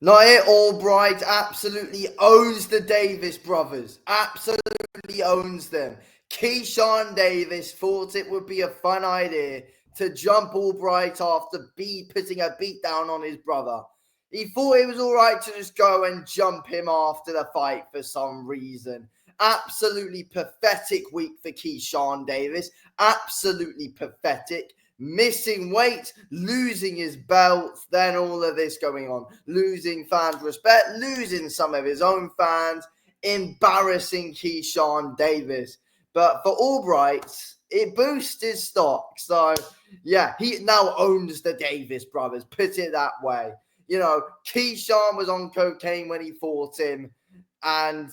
Not it. Albright absolutely owns the Davis brothers. Absolutely owns them. Keyshawn Davis thought it would be a fun idea to jump Albright after putting a beat down on his brother. He thought it was all right to just go and jump him after the fight for some reason. Absolutely pathetic week for Keyshawn Davis. Absolutely pathetic. Missing weight, losing his belt, then all of this going on. Losing fans' respect, losing some of his own fans, embarrassing Keyshawn Davis. But for Albright, it boosts his stock. So, yeah, he now owns the Davis brothers, put it that way. You know, Keyshawn was on cocaine when he fought him, and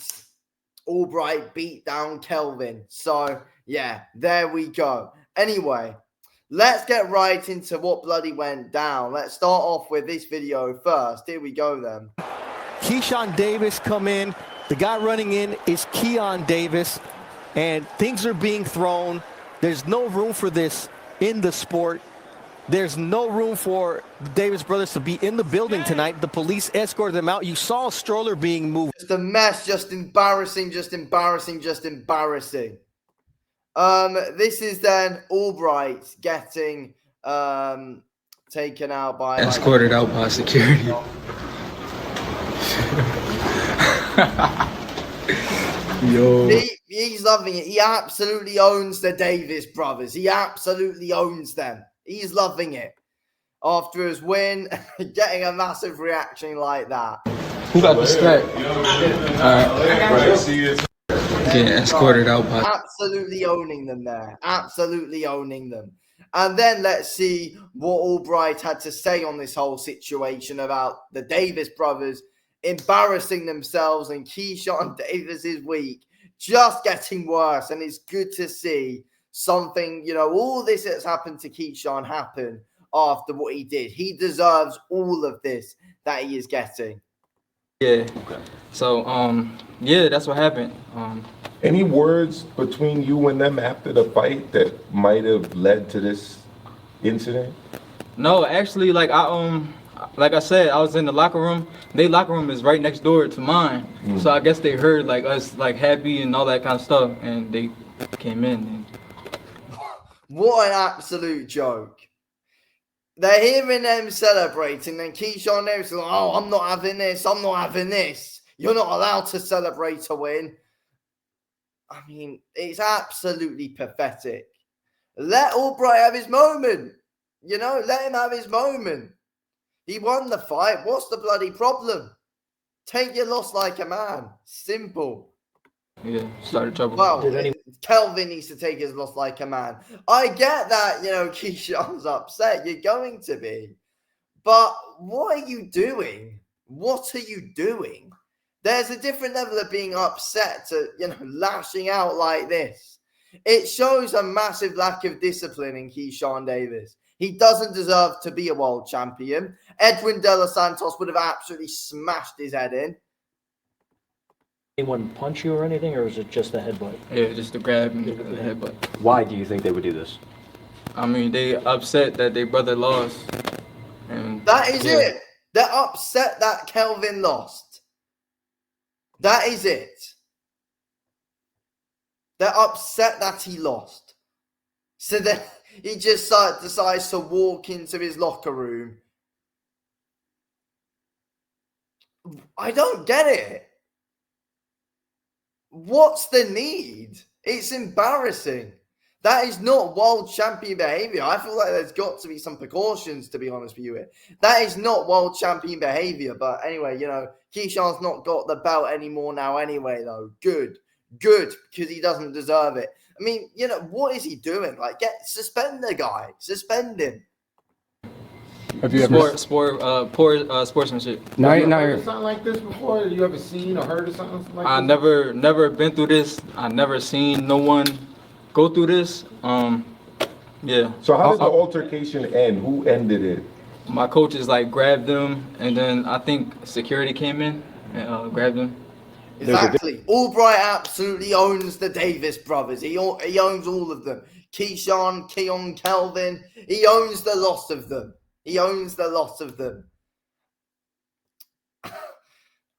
Albright beat down Kelvin. So, yeah, there we go. Anyway, let's get right into what bloody went down. Let's start off with this video first. Here we go then. Keyshawn Davis come in. The guy running in is Keon Davis, and things are being thrown. There's no room for this in the sport. There's no room for the Davis brothers to be in the building tonight. The police escorted them out. You saw a stroller being moved. Just a mess, just embarrassing, just embarrassing, just embarrassing. This is then Albright getting taken out by escorted out by security. Yo, he's loving it. He absolutely owns the Davis brothers. He absolutely owns them. He's loving it. After his win, getting a massive reaction like that. who got the strap? Getting escorted out by. Absolutely owning them there. Absolutely owning them. And then let's see what Albright had to say on this whole situation about the Davis brothers embarrassing themselves, and Keyshawn Davis's week just getting worse. And it's good to see something, you know, all this that's happened to Keyshawn happen after what he did. He deserves all of this that he is getting. Yeah. So, yeah, that's what happened. Any words between you and them after the fight that might have led to this incident? No, actually, like I said, I was in the locker room. Their locker room is right next door to mine. So I guess they heard like us like happy and all that kind of stuff, and they came in. And... What an absolute joke. They're hearing them celebrating, and Keyshawn Davis is like, oh, I'm not having this, I'm not having this. You're not allowed to celebrate a win. I mean, it's absolutely pathetic. Let Albright have his moment. You know, let him have his moment. He won the fight. What's the bloody problem? Take your loss like a man. Simple. Yeah, started trouble. Well, Kelvin needs to take his loss like a man. I get that, you know, Keyshawn's upset. You're going to be. But what are you doing? What are you doing? There's a different level of being upset to, you know, lashing out like this. It shows a massive lack of discipline in Keyshawn Davis. He doesn't deserve to be a world champion. Edwin De Los Santos would have absolutely smashed his head in. Anyone punch you or anything, or was it just a headbutt? Yeah, just the grab and the headbutt. Why do you think they would do this? I mean, they upset that their brother lost. And that is it. They're upset that Kelvin lost. That is it. They're upset that he lost. So then he just decides to walk into his locker room. I don't get it. What's the need? It's embarrassing. That is not world champion behavior. I feel like there's got to be some precautions, to be honest with you. That is not world champion behavior. But anyway, you know, Keyshawn's not got the belt anymore now anyway, though. Good, because he doesn't deserve it. I mean, you know, what is he doing? Like, suspend the guy. Suspend him. Have you ever poor sportsmanship? No, Have you heard something like this before? Have you ever seen or heard of something like I this? never been through this. I never seen no one go through this. Yeah. So how did the altercation end? Who ended it? My coaches like grabbed them, and then I think security came in and grabbed them. Exactly. Albright absolutely owns the Davis brothers. He owns all of them. Keyshawn, Keon, Kelvin. He owns the lot of them. He owns the lot of them.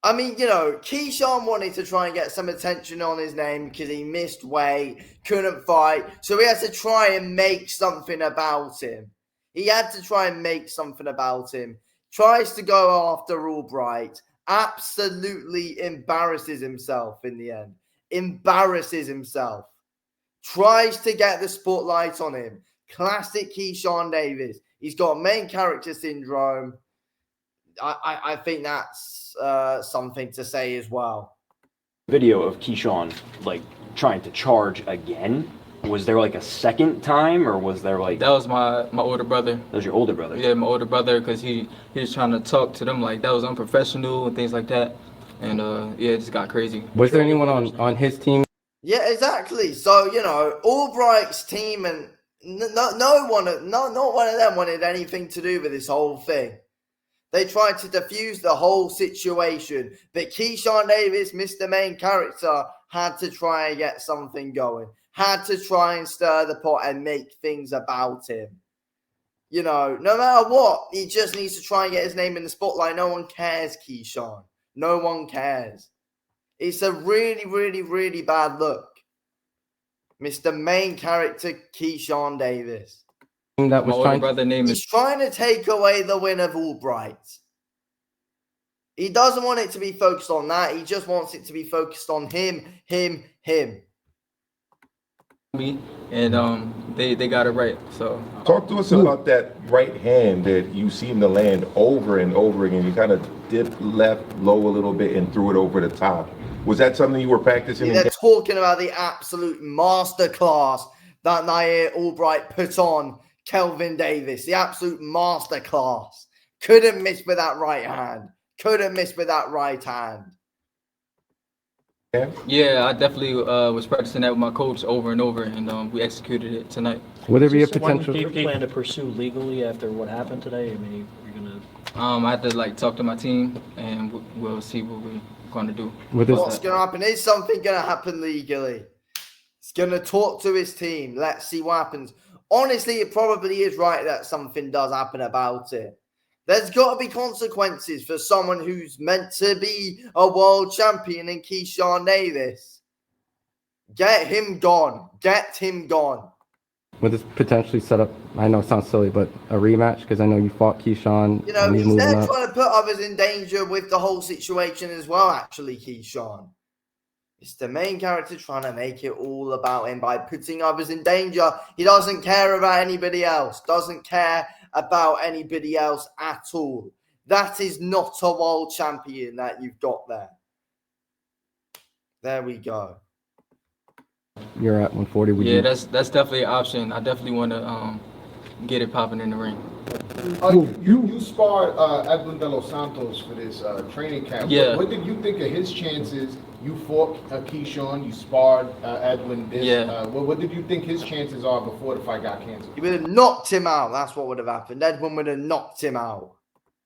I mean, you know, Keyshawn wanted to try and get some attention on his name because he missed weight, couldn't fight. So he had to try and make something about him. He had to try and make something about him. Tries to go after Albright. Absolutely embarrasses himself in the end. Embarrasses himself. Tries to get the spotlight on him. Classic Keyshawn Davis. He's got main character syndrome. I think that's something to say as well. Video of Keyshawn like trying to charge again. Was there like a second time, or was there like That was my older brother. that was your older brother? Yeah, my older brother, because he was trying to talk to them like that was unprofessional and things like that. And yeah, it just got crazy. Was there anyone on his team? Yeah, exactly. So, you know, Albright's team and not one of them wanted anything to do with this whole thing. They tried to defuse the whole situation, but Keyshawn Davis, Mr. Main Character, had to try and get something going. Had to try and stir the pot and make things about him. You know, no matter what, he just needs to try and get his name in the spotlight. No one cares, Keyshawn. No one cares. It's a really, really, really bad look. Mr. Main Character, Keyshawn Davis. That My was older trying. brother name He's is trying to take away the win of Albright. He doesn't want it to be focused on that. He just wants it to be focused on him. me, and they got it right. So Talk to us about that right hand that you seem to land over and over again. You kind of dipped left low a little bit and threw it over the top. Was that something you were practicing? They're talking about the absolute masterclass that Nair Albright put on Kelvin Davis. The absolute masterclass. Couldn't miss with that right hand. Couldn't miss with that right hand. yeah, I definitely was practicing that with my coach over and over, and we executed it tonight. Would there be a So potential? Do you plan to pursue legally after what happened today? I mean, you're gonna. I had to like talk to my team, and we'll see what we're going to do. With this, What's going to happen? Is something going to happen legally? He's going to talk to his team. Let's see what happens. Honestly, it probably is right that something does happen about it. There's got to be consequences for someone who's meant to be a world champion in Keyshawn Davis. Get him gone. Get him gone. would this potentially set up? I know it sounds silly, but a rematch because I know you fought Keyshawn. You know, and he's moving there up. trying to put others in danger with the whole situation as well, actually, Keyshawn. It's the main character trying to make it all about him by putting others in danger. He doesn't care about anybody else. Doesn't care about anybody else at all. That is not a world champion that you've got there. There we go. You're at 140. Would Yeah, you? that's definitely an option. I definitely want to get it popping in the ring. You sparred Edwin De Los Santos for this training camp. Yeah. What did you think of his chances? You fought Keyshawn, you sparred Edwin. What did you think his chances are before the fight got canceled? He would have knocked him out. That's what would have happened. Edwin would have knocked him out.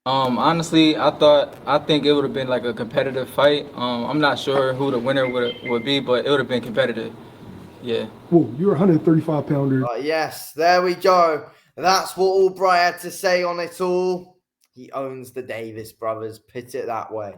Honestly, I think it would have been like a competitive fight. I'm not sure who the winner would be, but it would have been competitive. Yeah. Whoa, you're a 135 pounder. Yes, there we go. That's what Albright had to say on it all. He owns the Davis brothers. Put it that way.